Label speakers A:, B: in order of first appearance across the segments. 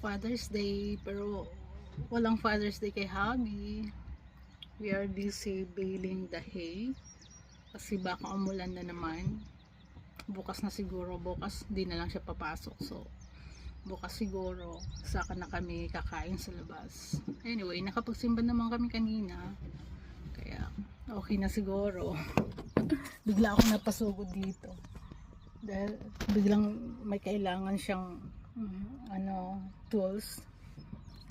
A: Father's Day, pero walang Father's Day kay Hubby. We are busy baling the hay kasi baka umulan na naman. Bukas na siguro, bukas di na lang siya papasok, so bukas siguro saka na kami kakain sa labas. Anyway, nakapagsimba naman kami kanina, kaya okay na siguro. Bigla ako napasugod dito dahil biglang may kailangan siyang tools.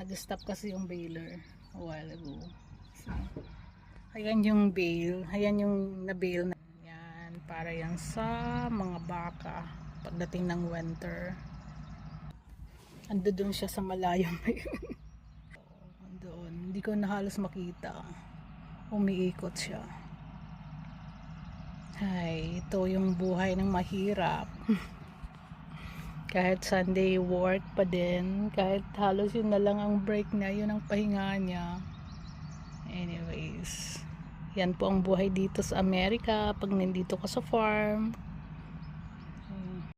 A: Nag-stop kasi yung baler a while ago. So, ayan yung bale, ayan yung na-bale na yan, para yan sa mga baka pagdating ng winter. Ando doon siya sa malayo. Doon, hindi ko na halos makita. Umiikot siya. Ay, ito yung buhay ng mahirap. Kahit Sunday work pa din, kahit halos yun na lang ang break na, yun ang pahinga niya. Anyways, yan po ang buhay dito sa Amerika pag nandito ka sa farm.